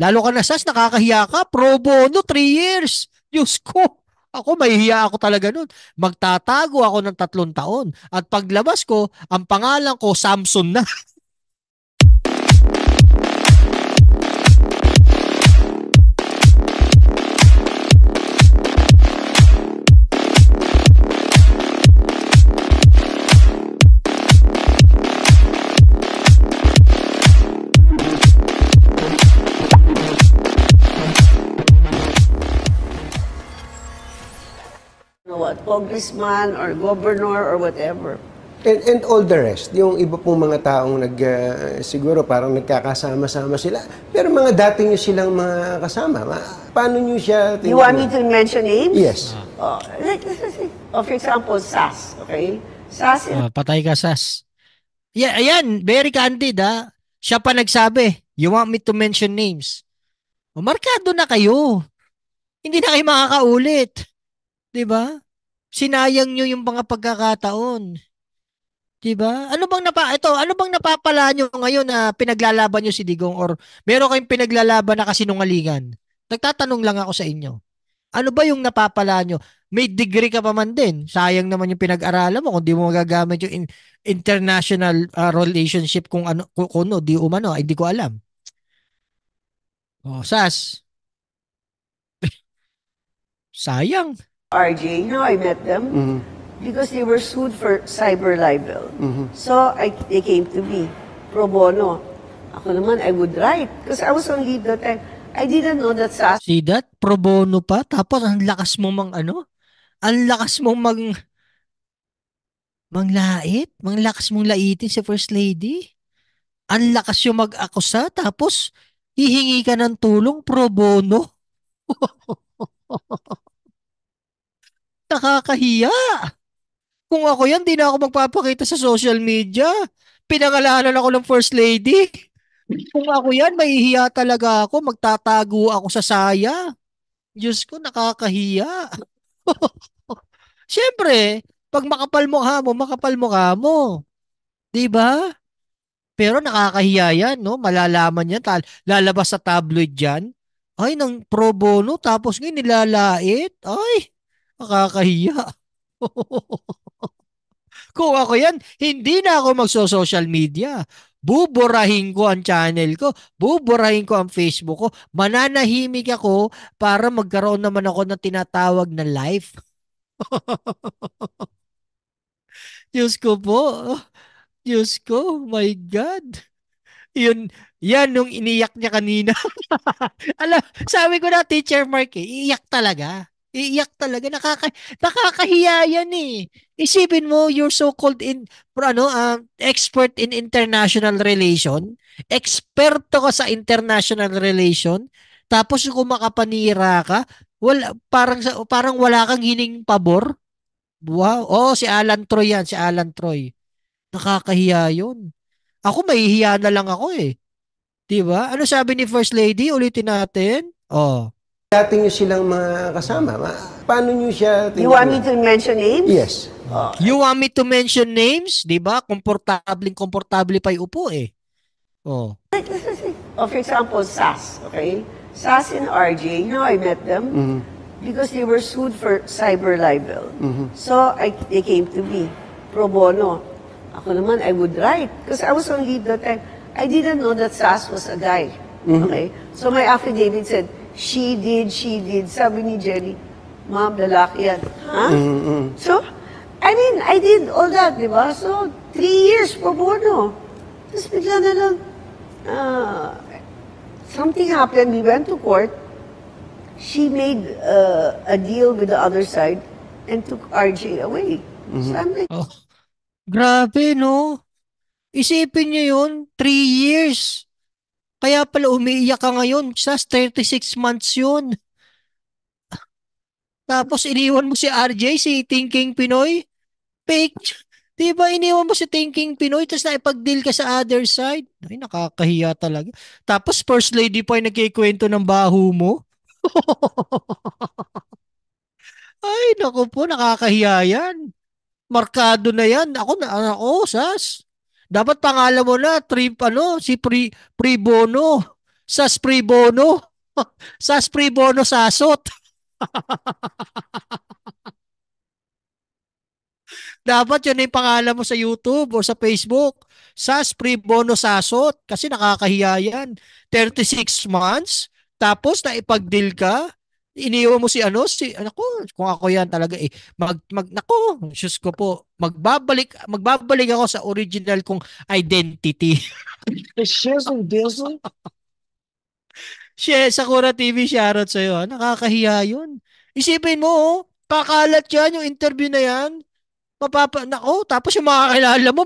Lalo ka na, Sas, nakakahiya ka. Pro bono, 3 years. Diyos ko. Ako, mahihiya ako talaga nun. Magtatago ako ng 3 taon. At paglabas ko, ang pangalan ko, Samson na. What, congressman or governor or whatever. And all the rest, yung iba pong mga taong siguro parang nagkakasama-sama sila, pero mga dating nyo silang mga kasama. Paano nyo siya You want me to mention names? Yes. For example, SAS, okay? SAS in Patay ka, Sas. Yeah, ayan, very candid ha. Siya pa nagsabi, you want me to mention names. Markado na kayo. Hindi na kayo makakaulit. 'Di ba? Sinayang nyo yung mga pagkakataon. 'Di ba? Ano bang napapala nyo ngayon na pinaglalaban nyo si Digong or meron kayong pinaglalaban na kasinungalingan? Nagtatanong lang ako sa inyo. Ano ba yung napapala nyo? May degree ka pa man din. Sayang naman yung pinag-aralan mo kung di mo magagamit yung international relationship kung ano, kung ano, di umano, ay di ko alam. Oh, Sas, sayang. RJ, you know, I met them because they were sued for cyber libel. So they came to me, pro bono. Ako naman, I would write because I was on leave that time. I didn't know that SAS See that? Pro bono pa. Tapos ang lakas mo mang ano? Ang lakas mong manglait? Ang lakas mong laitin si First Lady? Ang lakas yung mag-akusa tapos hihingi ka ng tulong pro bono? Nakakahiya. Kung ako yan, di na ako magpapakita sa social media. Pinangalanan ako ng First Lady. Kung ako yan, mahihiya talaga ako. Magtatago ako sa saya. Diyos ko, nakakahiya. Siyempre, pag makapal mukha mo. Di ba? Pero nakakahiya yan, no? Malalaman yan. Lalabas sa tabloid yan. Ay, ng pro bono. Tapos ngayon nilalait. Ay, nakakahiya. Kung ako yan, hindi na ako magso-social media. Buburahin ko ang channel ko. Buburahin ko ang Facebook ko. Mananahimik ako para magkaroon naman ako ng tinatawag na life. Diyos ko po. Diyos ko. My God. Yun, yan nung iniyak niya kanina. Alam, sabi ko na, Teacher Mark, iiyak talaga. Iiyak talaga. Nakakahiya yan eh. Isipin mo, you're so-called expert in international relation. Eksperto ka sa international relation. Tapos kung makapanira ka, parang wala kang hining pabor. Wow. Oh, si Alan Troy yan. Si Alan Troy. Nakakahiya yun. Ako, mahihiya na lang ako eh. 'Di ba? Ano sabi ni First Lady? Ulitin natin. Oh. Dating nyo silang mga kasama. Paano nyo siya You want me to mention names? Yes. You want me to mention names? 'Di ba? Komportable pa 'yung upo eh. Oh. For example, SAS, okay? SAS and RJ, you know, I met them because they were sued for cyber libel. So they came to me, pro bono. Ako naman, I would write because I was on leave that time. I didn't know that SAS was a guy. Okay? So my affidavit said, she did. Sabi ni Jenny, ma'am, lalaki yan. Huh? So, I mean, I did all that, di ba? So, 3 years pro bono. Tapos bigla na lang, something happened. We went to court. She made a deal with the other side and took RJ away. So I'm like, Oh. Grabe no. Isipin niyo 'yun, 3 years. Kaya pala umiiyak ka ngayon. Sa 36 months 'yun. Tapos iniwan mo si RJ, si Thinking Pinoy. Fake. Di ba iniwan mo si Thinking Pinoy tapos naipag-deal ka sa other side? Ay, nakakahiya talaga. Tapos First Lady pa yung nagkikwento ng baho mo. Ay, naku po, nakakahiya yan. Markado na yan. Sas. Dapat pangalan mo na, si Pri Bono. Sa spray bono. Sa spray bono sasot. Dapat yun yung pangalan mo sa YouTube o sa Facebook. SAS Pre Bono Sasot. Kasi nakakahiya yan. 36 months. Tapos naipag-deal ka. Iniwan mo si ano, ako, kung ako yan talaga eh. Nako, Diyos ko po. Magbabalik ako sa original kong identity. Sakura TV, shoutout sa'yo. Nakakahiya yun. Isipin mo, oh, kakalat yan yung interview na yan. Nako, tapos yung mga kakilala mo,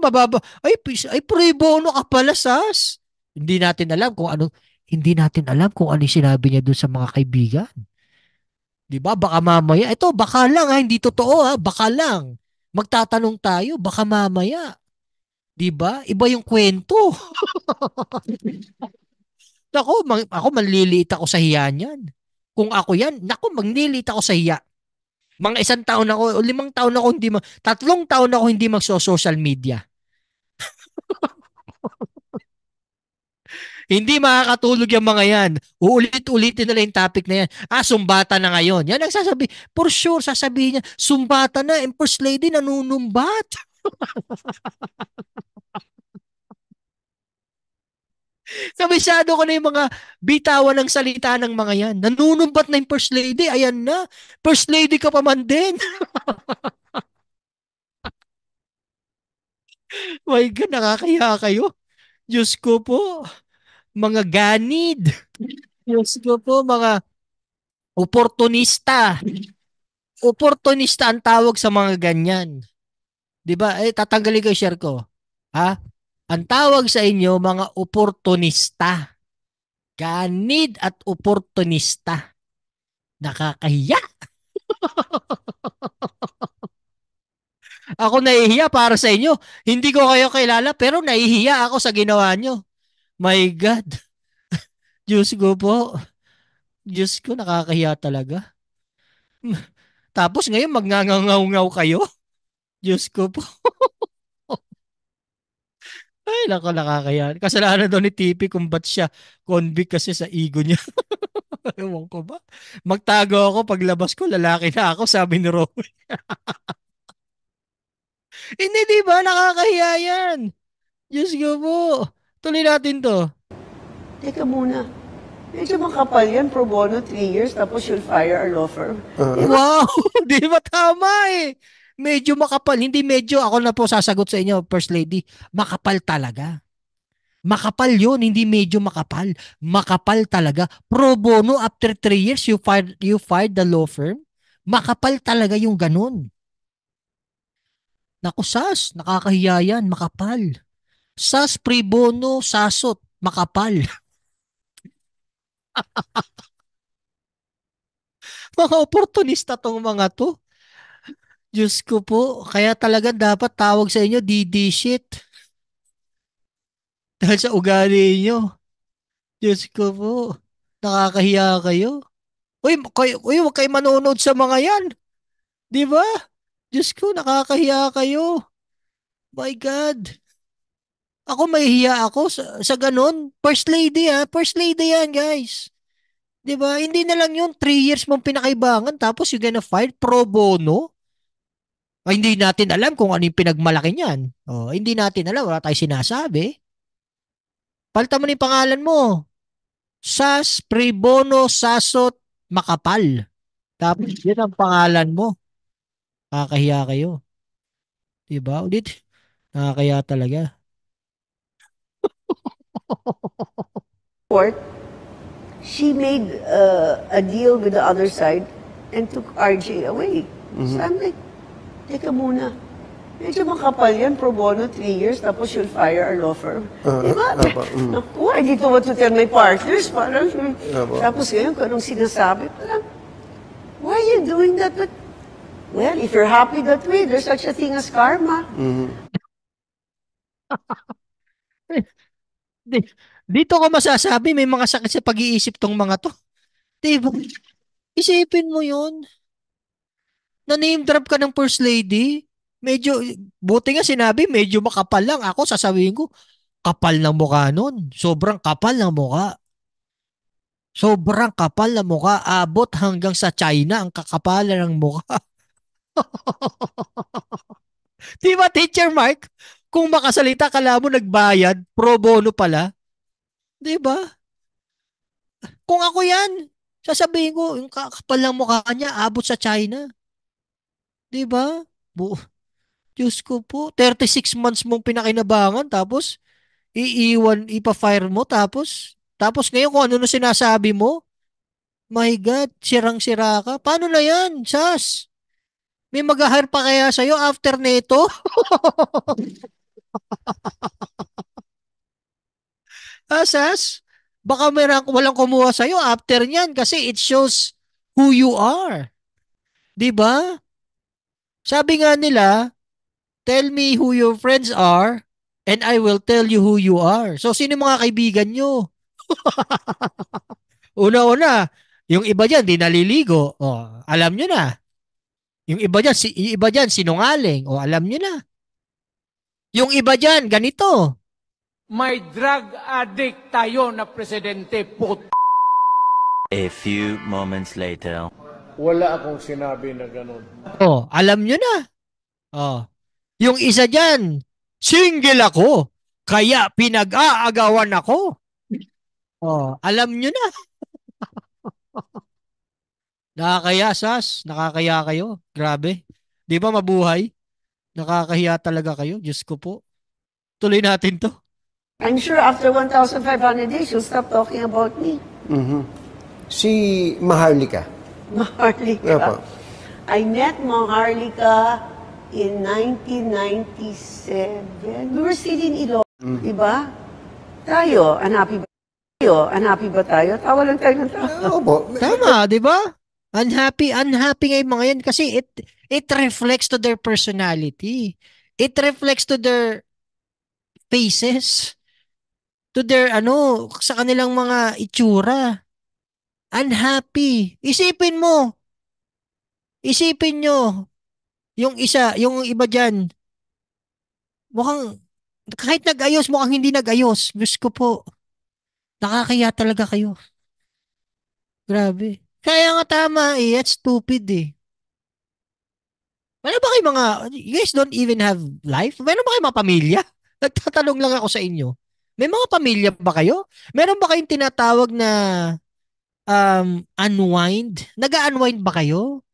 ay, pre bono ka pala, sas. Hindi natin alam kung ano, hindi natin alam kung ano yung sinabi niya doon sa mga kaibigan. 'Di ba? Baka mamaya, ito, baka lang ha, hindi totoo ha, baka lang. Magtatanong tayo, baka mamaya. 'Di ba? Iba yung kwento. Ako manliliit ako sa hiya niyan. Kung ako yan, nako, manliliit ako sa hiya. Mga 1 taon ako, o 5 taon ako 3 taon ako hindi magso-social media. Hindi makakatulog yung mga yan. Uulit-ulitin nila yung topic na yan. Sumbata na ngayon. Yan ang sasabi. For sure, sasabihin niya, sumbata na, and First Lady nanunumbat. Kabisado ko na yung mga bitawan ng salita ng mga yan. Nanunumbat na yung First Lady. Ayan na. First Lady ka pa man din. My God, nakakaya kayo. Diyos ko po. Mga ganid. Diyos ko po, mga oportunista. Oportunista ang tawag sa mga ganyan. 'Di ba? Tatanggalin ko yung share ko. Ha? Ang tawag sa inyo, mga oportunista. Ganid at oportunista. Nakakahiya. Ako nahihiya para sa inyo. Hindi ko kayo kilala, pero nahihiya ako sa ginawa nyo. My God. Diyos ko po. Diyos ko, nakakahiya talaga. Tapos ngayon, magngangaw kayo. Diyos ko po. Ay, nako, nakakahiya. Kasalanan daw ni TP kung ba't siya convict kasi sa ego niya. Ewan ko ba? Magtago ako, paglabas ko, lalaki na ako, sabi ni Roy. Hindi, di ba? Nakakahiya yan. Diyos ko po. Tuloy natin to. Teka muna. Medyo makapal yan, pro bono, 3 years, tapos you'll fire our law firm. Wow! Di ba tama eh? Medyo makapal. Hindi medyo, ako na po sasagot sa inyo, First Lady. Makapal talaga. Makapal yun, hindi medyo makapal. Makapal talaga. Pro bono, after 3 years, you fired the law firm. Makapal talaga yung ganun. Naku, sas, nakakahiya yan, makapal. Sas, pre bono, sasot, makapal. Mga oportunista tong mga to. Diyos ko po, kaya talaga dapat tawag sa inyo, DD shit. Dahil sa ugali nyo. Diyos ko po, nakakahiya kayo. Uy, huwag kayo manonood sa mga yan. Di ba? Diyos ko, nakakahiya kayo. My God. Ako mahihiya ako sa ganun. First lady ha. First lady yan, guys. 'Di ba? Hindi na lang yung 3 years mong pinakaibangan tapos you're gonna fire pro bono. Hindi natin alam kung ano yung pinagmalaki niyan. Hindi natin alam. Wala tayong sinasabi. Palitan mo na yung pangalan mo. SAS, pre bono, sasot, makapal. Tapos yun ang pangalan mo. Nakakahiya kayo. 'Di ba? Ulit. Nakakahiya talaga. Court, she made a deal with the other side and took RJ away. So I'm like, teka muna. Medyo makapal yan, pro bono, 3 years, tapos you'll fire our law firm. Diba? Naku, I didn't know what to tell my partners. Parang, tapos ngayon, kung anong sinasabi, parang, why are you doing that? But, well, if you're happy that way, there's such a thing as karma. Di- Dito ko masasabi may mga sakit sa pag-iisip tong mga to. Diba? Isipin mo yun. Na name drop ka ng First Lady. Medyo, buti nga sinabi, medyo makapal lang. Ako sasabihin ko, kapal ng mukha nun. Sobrang kapal ng mukha. Sobrang kapal na mukha. Abot hanggang sa China ang kakapalan ng mukha. Di ba, Teacher Mark? Kung makasalita, kala mo nagbayad, pro bono pala. Di ba? Kung ako yan, sasabihin ko, yung kakapal ng mukha niya, abot sa China. Di ba? Diyos ko po, 36 months mong pinakinabangan, tapos ipa-fire mo, tapos ngayon kung ano na sinasabi mo, my God, sirang-sira ka. Paano na yan, Sas? May mag-hire pa kaya sa'yo after neto? Sas? Baka walang kumuha sa'yo after niyan kasi it shows who you are. 'Di ba? Sabi nga nila, tell me who your friends are and I will tell you who you are. So, sino yung mga kaibigan nyo? Una-una, yung iba dyan, di naliligo. O, alam nyo na. Yung iba dyan, sinungaling. O, alam nyo na. Yung iba dyan, ganito. May drug addict tayo na presidente, A few moments later. Wala akong sinabi na ganun. O, alam nyo na. O, yung isa dyan, single ako. Kaya pinag-aagawan ako. O, alam nyo na. Nakakaya, Sas. Nakakaya kayo. Grabe. Di ba mabuhay? Nakakahiya talaga kayo. Diyos ko po. Tuloy natin to. I'm sure after 1,500 days, you'll stop talking about me. Si Maharlika. Maharlika. Opo. I met Maharlika in 1997. We were still in Ilocos, diba? Tayo, unhappy ba tayo? Unhappy ba tayo? Tawa lang tayo ng tawa. Opo. Tama, di ba? Unhappy ngayon mga yan kasi it reflects to their personality. It reflects to their faces, to their sa kanilang mga itsura. Unhappy. Isipin nyo, yung iba dyan, mukhang, kahit nag-ayos, mukhang hindi nag-ayos. Diyos ko po, nakakaya talaga kayo. Grabe. Kaya nga tama eh, that's stupid eh. Meron ba kayo you guys don't even have life? Meron ba kayo mga pamilya? Nagtatanong lang ako sa inyo. May mga pamilya ba kayo? Meron ba kayong tinatawag na unwind? Nag-unwind ba kayo?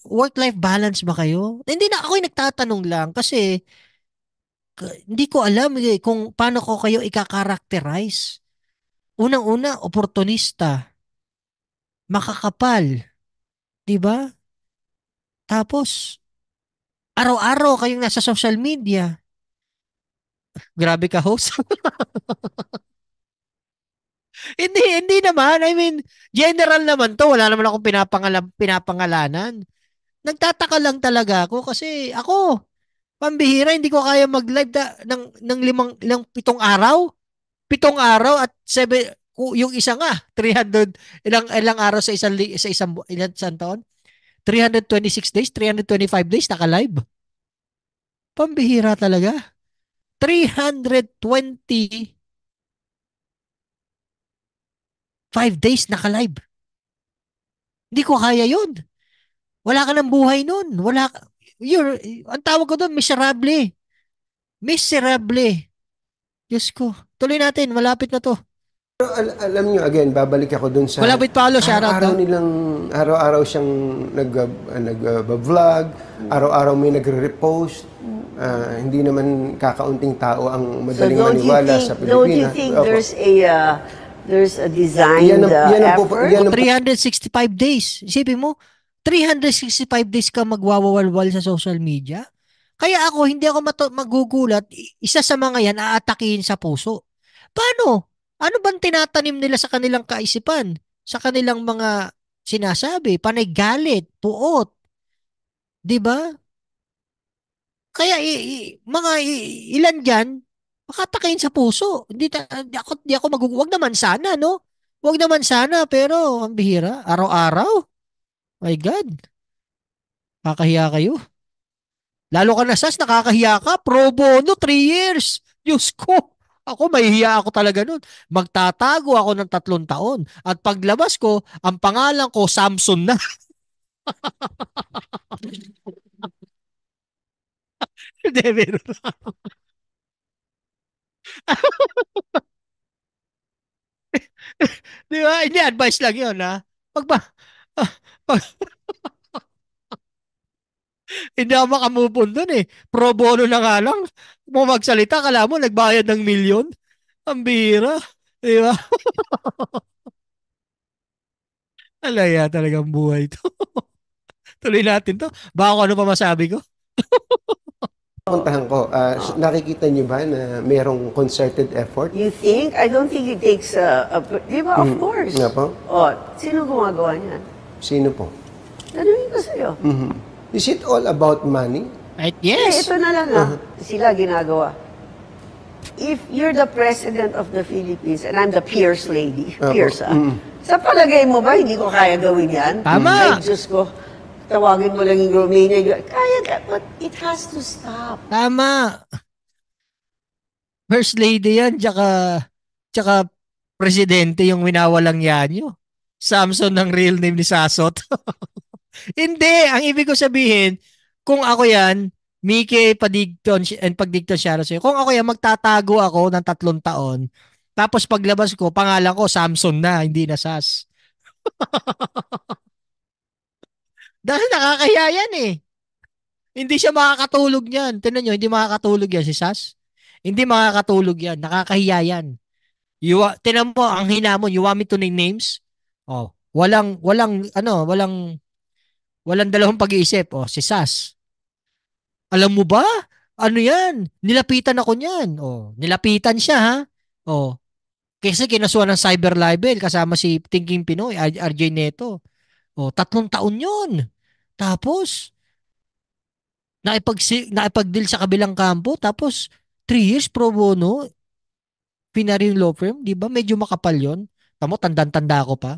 Work-life balance ba kayo? Hindi na ako yung nagtatanong lang kasi hindi ko alam kung paano ko kayo ika-characterize. Unang-una, oportunista, makakapal, 'di ba? Tapos araw-araw kayong nasa social media. Grabe ka, host. Hindi naman. I mean, general naman to. Wala naman akong pinapangalanan. Nagtataka lang talaga ako kasi ako, pambihira, hindi ko kaya mag-live ng 7 araw. 7 araw at yung isa nga, 300, ilang araw sa isang taon? 326 days, 325 days naka-live. Pambihira talaga. 325 days naka-live. Hindi ko kaya yun. Wala ka ng buhay nun. Ang tawag ko doon, miserable. Miserable. Diyos ko. Tuloy natin, malapit na to. Pero alam nyo, again, babalik ako dun sa... Malapit Paolo, shoutout daw. Araw-araw siyang nag-vlog, araw-araw may nagre-repost. Hindi naman kakaunting tao ang madaling maniwala sa Pilipinas. Don't you think there's a designed effort? 365 days. Isipin mo, 365 days ka magwawawalwal sa social media. Kaya ako, hindi ako magugulat. Isa sa mga yan, aatakihin sa puso. Paano? Ano bang tinatanim nila sa kanilang kaisipan? Sa kanilang mga sinasabi? Panay galit, puot. 'Di ba? Kaya ilan dyan, makatakihin sa puso. Di ako wag naman sana, no? Wag naman sana, pero ang bihira. Araw-araw. My God. Nakakahiya kayo. Lalo ka na, Sas, nakakahiya ka. Pro bono, 3 years. Diyos ko. Ako, mahihiya ako talaga nun. Magtatago ako ng 3 taon. At paglabas ko, ang pangalan ko, Samson na. Hindi, meron. Di ba? Hindi, advice lang yun, ha? Pag ba, ah, pag, hindi ako makamove on dun eh. Pro bono na nga lang. Kung magsalita, kala mo, nagbayad ng milyon. Ang bira. Di ba? Alaya talagang buhay to. Tuloy natin to. Baka kung ano pa masabi ko. Puntahan ko, nakikita niyo ba na merong concerted effort? You think? I don't think it takes di ba? Of course. Nga po? Oh, sino gumagawa niyan? Sino po? Tanungin ko sa'yo. Is it all about money? Right? Eh, Yes. ito na lang sila ginagawa. If you're the president of the Philippines and I'm the Pierce lady, Pierce sa palagay mo ba hindi ko kaya gawin yan? Tama. Ay, Diyos ko, tawagin mo lang yung Romania. Kaya ka, but it has to stop. Tama. First lady yan, tsaka presidente yung winawalang yan nyo. Samson ng real name ni Sasot. Hindi, ang ibig ko sabihin, kung ako yan, Mike Padigton and Pagdigton siya sa'yo. Kung ako yan, magtatago ako ng 3 taon. Tapos paglabas ko, pangalan ko Samson na, hindi na Sas. Dahil nakakahiya yan eh. Hindi siya makakatulog niyan. Tingnan nyo, hindi makakatulog yan si Sas. Hindi makakatulog yan. Nakakahiya yan. Tingnan mo, ang hinamon, you want me to name names? Oh, walang dalawang pag-iisip. Oh, si Sas. Alam mo ba? Ano yan? Nilapitan ako niyan. Oh, nilapitan siya ha. Oh, kasi kinasuhan ng cyber libel kasama si Thinking Pinoy, RJ Neto. Oh, 3 taon yun. Tapos, nakipag-deal sa kabilang kampo. Tapos, 3 years pro bono. Pinarin law firm. Di ba? Medyo makapal yun. Tamo, tandang-tanda ako pa.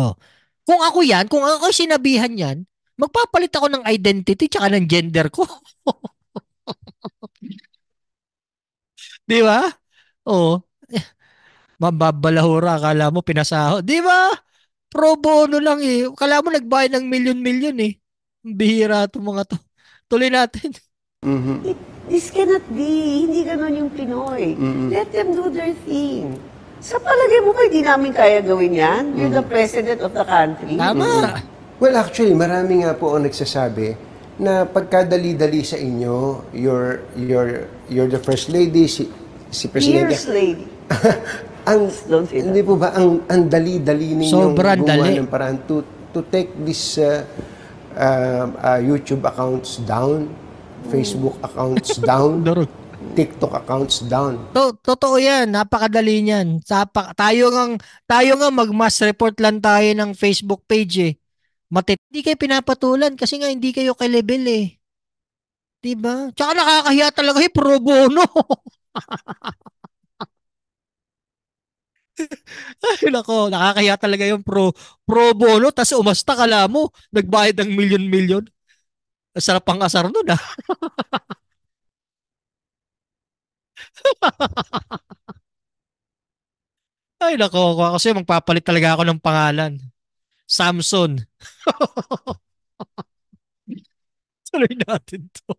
Oh. Kung ako yan, kung ako sinabihan yan, magpapalit ako ng identity tsaka ng gender ko. Di ba? Oh. Mababalahura, akala mo pinasahod. Di ba? Pro bono lang eh. Akala mo nagbayad ng milyon-milyon eh. Bihira itong mga to. Tuloy natin. This cannot be. Hindi ganon yung Pinoy. Let them do their thing. Sa palagay mo ba, hindi namin kaya gawin yan? You're the president of the country. Tama. Well, actually, marami nga po ang nagsasabi na pagkadali-dali sa inyo, you're the first lady, si Presidente. Pierce lady. ang Don't say that. hindi po ba ang dali-dali ninyong Sobrang gumawa dali. ng paraan to take this YouTube accounts down, Facebook accounts down, Darog. TikTok accounts down. Totoo yan. Napakadali niyan. Tayo nga mag-mass report lang tayo ng Facebook page eh. Hindi kayo pinapatulan kasi nga hindi kayo ka-level eh. Diba? Tsaka nakakahiya talaga eh, pro bono. Ay, nako, nakakahiya talaga yung pro bono, tas umasta kala mo, nagbayad ng milyon-milyon. Sarap ang asar nun ah. Ay, nako, kasi magpapalit talaga ako ng pangalan. Samson. Tuloy natin to.